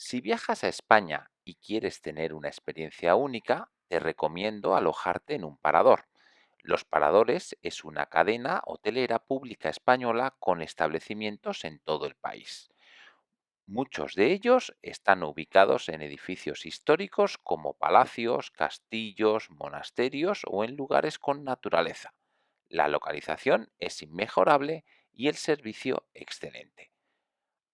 Si viajas a España y quieres tener una experiencia única, te recomiendo alojarte en un parador. Los paradores es una cadena hotelera pública española con establecimientos en todo el país. Muchos de ellos están ubicados en edificios históricos como palacios, castillos, monasterios o en lugares con naturaleza. La localización es inmejorable y el servicio excelente.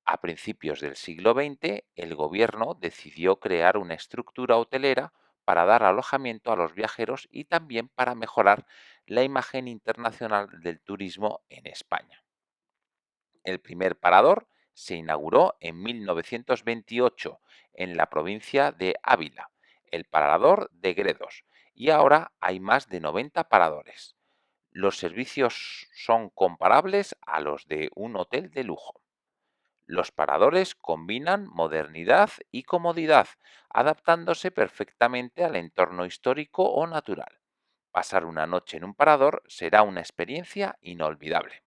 A principios del siglo XX, el gobierno decidió crear una estructura hotelera para dar alojamiento a los viajeros y también para mejorar la imagen internacional del turismo en España. El primer parador se inauguró en 1928 en la provincia de Ávila, el Parador de Gredos, y ahora hay más de 90 paradores. Los servicios son comparables a los de un hotel de lujo. Los paradores combinan modernidad y comodidad, adaptándose perfectamente al entorno histórico o natural. Pasar una noche en un parador será una experiencia inolvidable.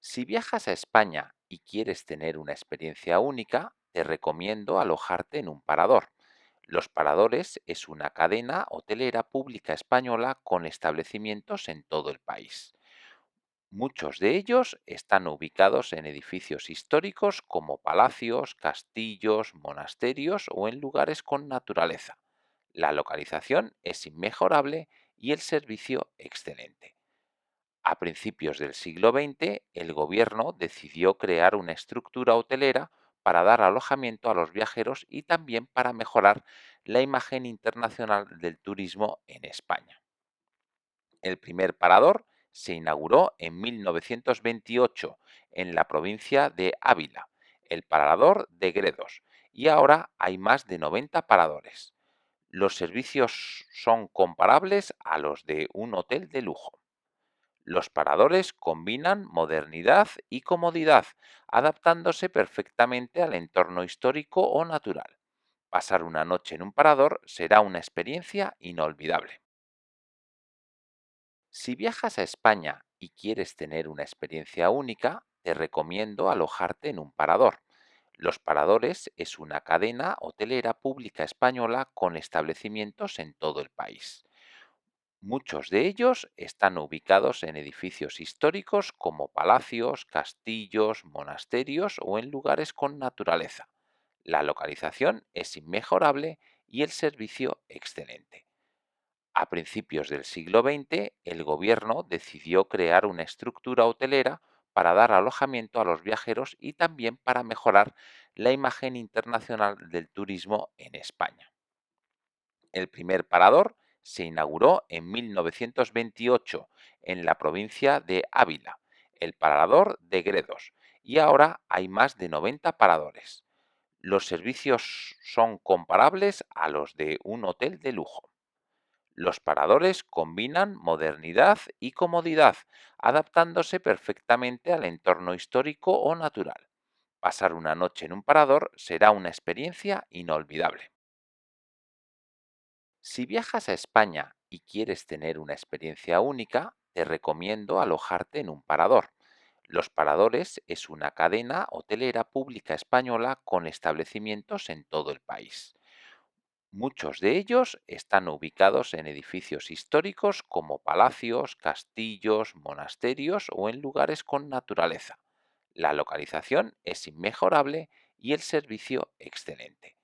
Si viajas a España y quieres tener una experiencia única, te recomiendo alojarte en un parador. Los Paradores es una cadena hotelera pública española con establecimientos en todo el país. Muchos de ellos están ubicados en edificios históricos como palacios, castillos, monasterios o en lugares con naturaleza. La localización es inmejorable y el servicio excelente. A principios del siglo XX, el gobierno decidió crear una estructura hotelera para dar alojamiento a los viajeros y también para mejorar la imagen internacional del turismo en España. El primer parador se inauguró en 1928 en la provincia de Ávila, el Parador de Gredos, y ahora hay más de 90 paradores. Los servicios son comparables a los de un hotel de lujo. Los paradores combinan modernidad y comodidad, adaptándose perfectamente al entorno histórico o natural. Pasar una noche en un parador será una experiencia inolvidable. Si viajas a España y quieres tener una experiencia única, te recomiendo alojarte en un parador. Los Paradores es una cadena hotelera pública española con establecimientos en todo el país. Muchos de ellos están ubicados en edificios históricos como palacios, castillos, monasterios o en lugares con naturaleza. La localización es inmejorable y el servicio excelente. A principios del siglo XX, el gobierno decidió crear una estructura hotelera para dar alojamiento a los viajeros y también para mejorar la imagen internacional del turismo en España. El primer parador se inauguró en 1928 en la provincia de Ávila, el Parador de Gredos, y ahora hay más de 90 paradores. Los servicios son comparables a los de un hotel de lujo. Los paradores combinan modernidad y comodidad, adaptándose perfectamente al entorno histórico o natural. Pasar una noche en un parador será una experiencia inolvidable. Si viajas a España y quieres tener una experiencia única, te recomiendo alojarte en un parador. Los Paradores es una cadena hotelera pública española con establecimientos en todo el país. Muchos de ellos están ubicados en edificios históricos como palacios, castillos, monasterios o en lugares con naturaleza. La localización es inmejorable y el servicio excelente.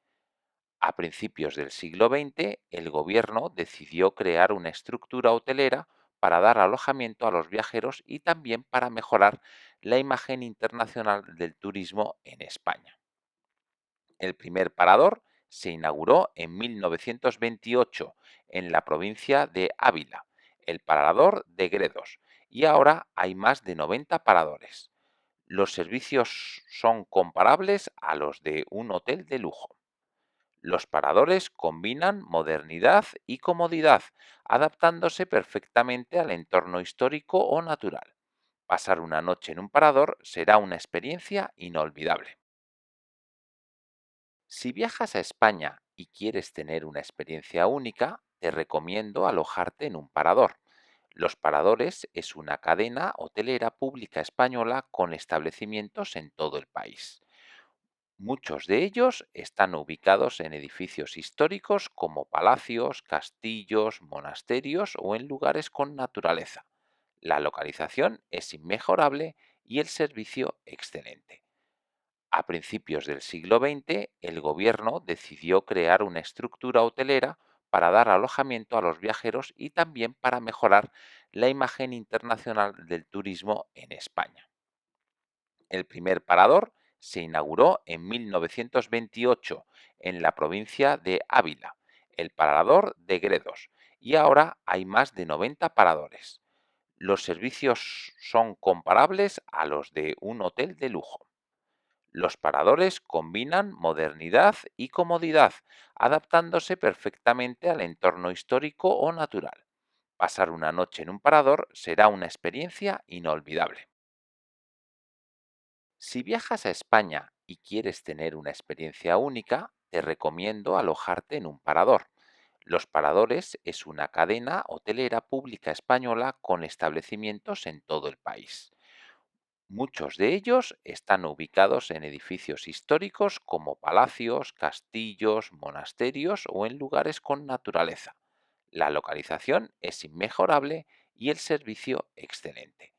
A principios del siglo XX, el gobierno decidió crear una estructura hotelera para dar alojamiento a los viajeros y también para mejorar la imagen internacional del turismo en España. El primer parador se inauguró en 1928 en la provincia de Ávila, el Parador de Gredos, y ahora hay más de 90 paradores. Los servicios son comparables a los de un hotel de lujo. Los paradores combinan modernidad y comodidad, adaptándose perfectamente al entorno histórico o natural. Pasar una noche en un parador será una experiencia inolvidable. Si viajas a España y quieres tener una experiencia única, te recomiendo alojarte en un parador. Los Paradores es una cadena hotelera pública española con establecimientos en todo el país. Muchos de ellos están ubicados en edificios históricos como palacios, castillos, monasterios o en lugares con naturaleza. La localización es inmejorable y el servicio excelente. A principios del siglo XX, el gobierno decidió crear una estructura hotelera para dar alojamiento a los viajeros y también para mejorar la imagen internacional del turismo en España. El primer parador se inauguró en 1928 en la provincia de Ávila, el Parador de Gredos, y ahora hay más de 90 paradores. Los servicios son comparables a los de un hotel de lujo. Los paradores combinan modernidad y comodidad, adaptándose perfectamente al entorno histórico o natural. Pasar una noche en un parador será una experiencia inolvidable. Si viajas a España y quieres tener una experiencia única, te recomiendo alojarte en un parador. Los Paradores es una cadena hotelera pública española con establecimientos en todo el país. Muchos de ellos están ubicados en edificios históricos como palacios, castillos, monasterios o en lugares con naturaleza. La localización es inmejorable y el servicio excelente.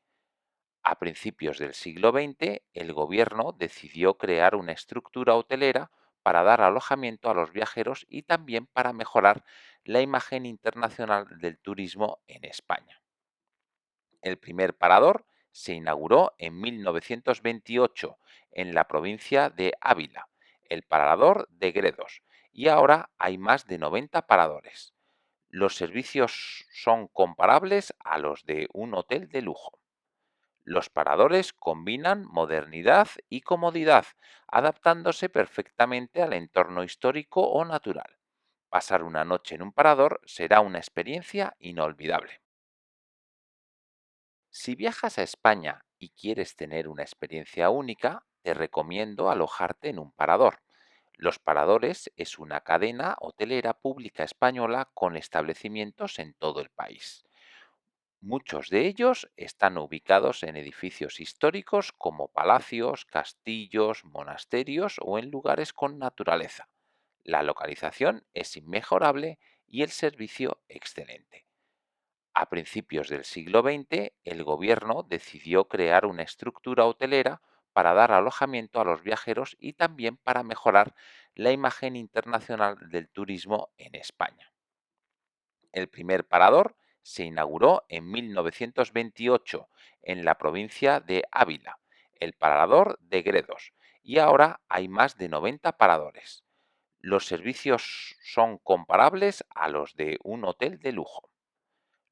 A principios del siglo XX, el gobierno decidió crear una estructura hotelera para dar alojamiento a los viajeros y también para mejorar la imagen internacional del turismo en España. El primer parador se inauguró en 1928 en la provincia de Ávila, el Parador de Gredos, y ahora hay más de 90 paradores. Los servicios son comparables a los de un hotel de lujo. Los paradores combinan modernidad y comodidad, adaptándose perfectamente al entorno histórico o natural. Pasar una noche en un parador será una experiencia inolvidable. Si viajas a España y quieres tener una experiencia única, te recomiendo alojarte en un parador. Los Paradores es una cadena hotelera pública española con establecimientos en todo el país. Muchos de ellos están ubicados en edificios históricos como palacios, castillos, monasterios o en lugares con naturaleza. La localización es inmejorable y el servicio excelente. A principios del siglo XX, el gobierno decidió crear una estructura hotelera para dar alojamiento a los viajeros y también para mejorar la imagen internacional del turismo en España. El primer parador se inauguró en 1928 en la provincia de Ávila, el Parador de Gredos, y ahora hay más de 90 paradores. Los servicios son comparables a los de un hotel de lujo.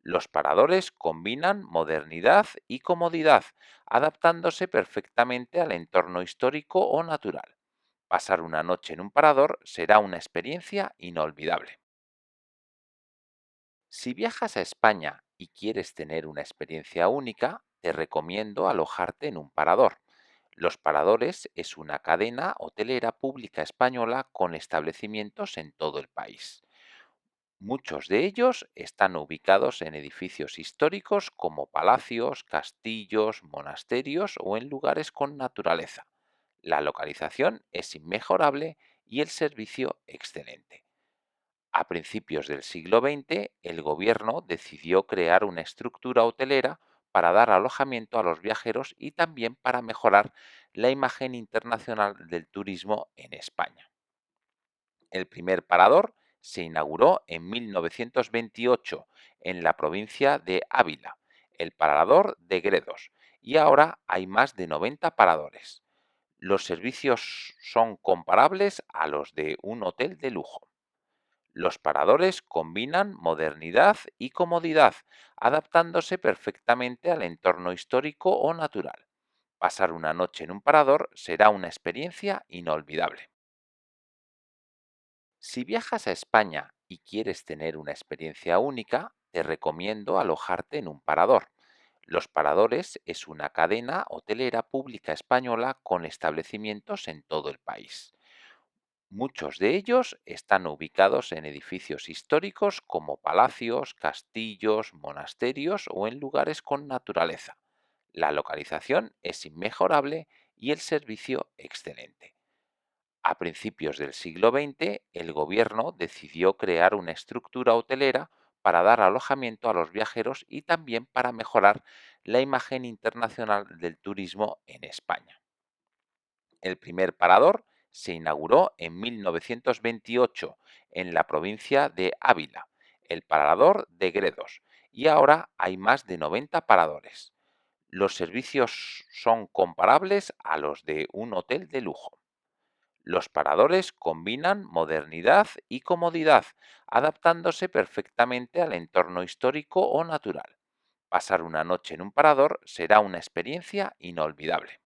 Los paradores combinan modernidad y comodidad, adaptándose perfectamente al entorno histórico o natural. Pasar una noche en un parador será una experiencia inolvidable. Si viajas a España y quieres tener una experiencia única, te recomiendo alojarte en un parador. Los Paradores es una cadena hotelera pública española con establecimientos en todo el país. Muchos de ellos están ubicados en edificios históricos como palacios, castillos, monasterios o en lugares con naturaleza. La localización es inmejorable y el servicio excelente. A principios del siglo XX, el gobierno decidió crear una estructura hotelera para dar alojamiento a los viajeros y también para mejorar la imagen internacional del turismo en España. El primer parador se inauguró en 1928 en la provincia de Ávila, el Parador de Gredos, y ahora hay más de 90 paradores. Los servicios son comparables a los de un hotel de lujo. Los paradores combinan modernidad y comodidad, adaptándose perfectamente al entorno histórico o natural. Pasar una noche en un parador será una experiencia inolvidable. Si viajas a España y quieres tener una experiencia única, te recomiendo alojarte en un parador. Los Paradores es una cadena hotelera pública española con establecimientos en todo el país. Muchos de ellos están ubicados en edificios históricos como palacios, castillos, monasterios o en lugares con naturaleza. La localización es inmejorable y el servicio excelente. A principios del siglo XX, el gobierno decidió crear una estructura hotelera para dar alojamiento a los viajeros y también para mejorar la imagen internacional del turismo en España. El primer parador se inauguró en 1928 en la provincia de Ávila, el Parador de Gredos, y ahora hay más de 90 paradores. Los servicios son comparables a los de un hotel de lujo. Los paradores combinan modernidad y comodidad, adaptándose perfectamente al entorno histórico o natural. Pasar una noche en un parador será una experiencia inolvidable.